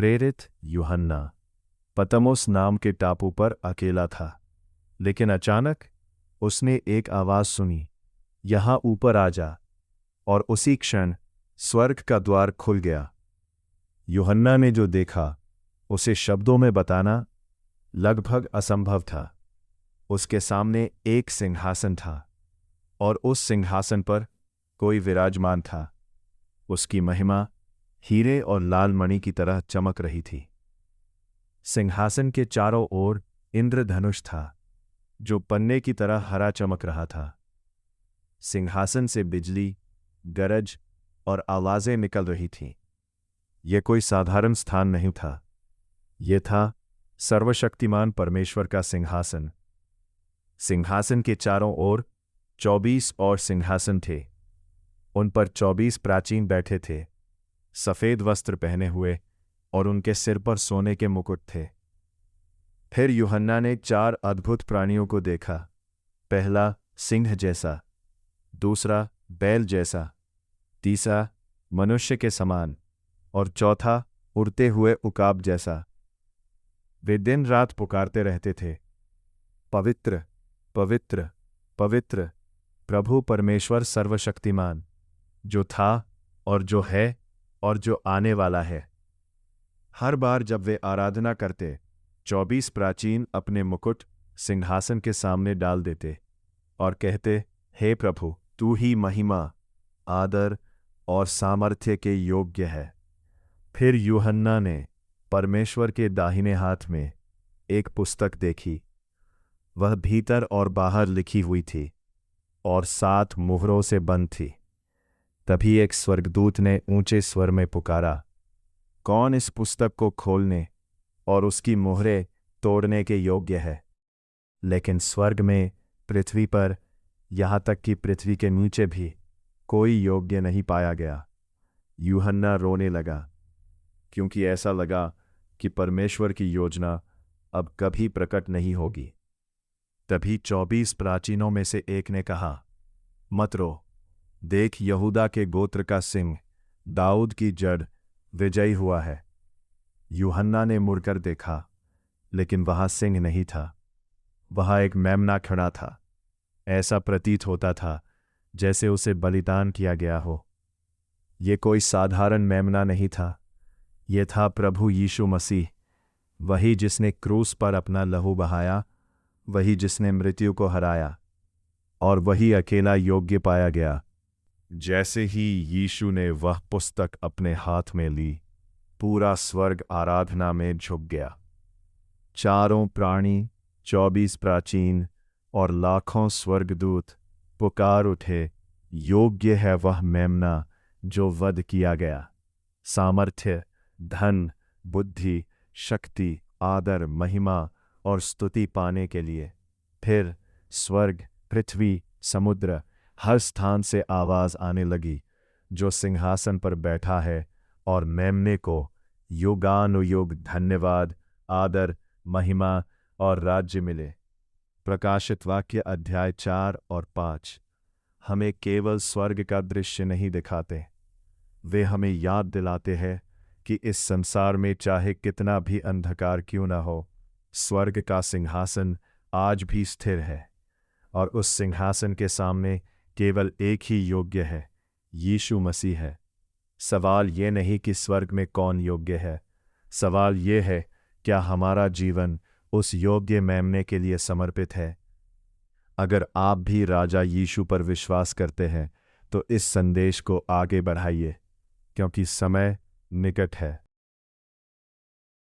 प्रेरित यूहन्ना पतमोस नाम के टापू पर अकेला था, लेकिन अचानक उसने एक आवाज सुनी, यहाँ ऊपर आ जा। और उसी क्षण स्वर्ग का द्वार खुल गया। यूहन्ना ने जो देखा उसे शब्दों में बताना लगभग असंभव था। उसके सामने एक सिंहासन था और उस सिंहासन पर कोई विराजमान था। उसकी महिमा हीरे और लाल मणि की तरह चमक रही थी। सिंहासन के चारों ओर इंद्रधनुष था, जो पन्ने की तरह हरा चमक रहा था। सिंहासन से बिजली, गरज और आवाजें निकल रही थीं। यह कोई साधारण स्थान नहीं था। यह था सर्वशक्तिमान परमेश्वर का सिंहासन। सिंहासन के चारों ओर 24 और सिंहासन थे। उन पर 24 प्राचीन बैठे थे, सफेद वस्त्र पहने हुए, और उनके सिर पर सोने के मुकुट थे। फिर यूहन्ना ने 4 अद्भुत प्राणियों को देखा। पहला सिंह जैसा, दूसरा बैल जैसा, तीसरा मनुष्य के समान, और चौथा उड़ते हुए उकाब जैसा। वे दिन रात पुकारते रहते थे, पवित्र पवित्र पवित्र प्रभु परमेश्वर सर्वशक्तिमान, जो था और जो है और जो आने वाला है। हर बार जब वे आराधना करते, 24 प्राचीन अपने मुकुट सिंहासन के सामने डाल देते और कहते, हे प्रभु, तू ही महिमा, आदर और सामर्थ्य के योग्य है। फिर यूहन्ना ने परमेश्वर के दाहिने हाथ में एक पुस्तक देखी। वह भीतर और बाहर लिखी हुई थी और 7 मुहरों से बंद थी। तभी एक स्वर्गदूत ने ऊंचे स्वर में पुकारा, कौन इस पुस्तक को खोलने और उसकी मुहरें तोड़ने के योग्य है? लेकिन स्वर्ग में, पृथ्वी पर, यहाँ तक कि पृथ्वी के नीचे भी कोई योग्य नहीं पाया गया। यूहन्ना रोने लगा, क्योंकि ऐसा लगा कि परमेश्वर की योजना अब कभी प्रकट नहीं होगी। तभी 24 प्राचीनों में से एक ने कहा, मत रो, देख, यहूदा के गोत्र का सिंह, दाऊद की जड़, विजयी हुआ है। यूहन्ना ने मुड़कर देखा, लेकिन वहां सिंह नहीं था। वहां एक मेमना खड़ा था। ऐसा प्रतीत होता था जैसे उसे बलिदान किया गया हो। ये कोई साधारण मेमना नहीं था। ये था प्रभु यीशु मसीह, वही जिसने क्रूस पर अपना लहू बहाया, वही जिसने मृत्यु को हराया, और वही अकेला योग्य पाया गया। जैसे ही यीशु ने वह पुस्तक अपने हाथ में ली, पूरा स्वर्ग आराधना में झुक गया। चारों प्राणी, 24 प्राचीन और लाखों स्वर्गदूत पुकार उठे, योग्य है वह मेमना जो वध किया गया, सामर्थ्य, धन, बुद्धि, शक्ति, आदर, महिमा और स्तुति पाने के लिए। फिर स्वर्ग, पृथ्वी, समुद्र, हर स्थान से आवाज आने लगी, जो सिंहासन पर बैठा है और मेमने को युगानुयुग धन्यवाद, आदर, महिमा और राज्य मिले। प्रकाशित वाक्य अध्याय 4 और 5 हमें केवल स्वर्ग का दृश्य नहीं दिखाते, वे हमें याद दिलाते हैं कि इस संसार में चाहे कितना भी अंधकार क्यों न हो, स्वर्ग का सिंहासन आज भी स्थिर है, और उस सिंहासन के सामने केवल एक ही योग्य है, यीशु मसीह है। सवाल ये नहीं कि स्वर्ग में कौन योग्य है, सवाल ये है, क्या हमारा जीवन उस योग्य मेमने के लिए समर्पित है? अगर आप भी राजा यीशु पर विश्वास करते हैं, तो इस संदेश को आगे बढ़ाइए, क्योंकि समय निकट है।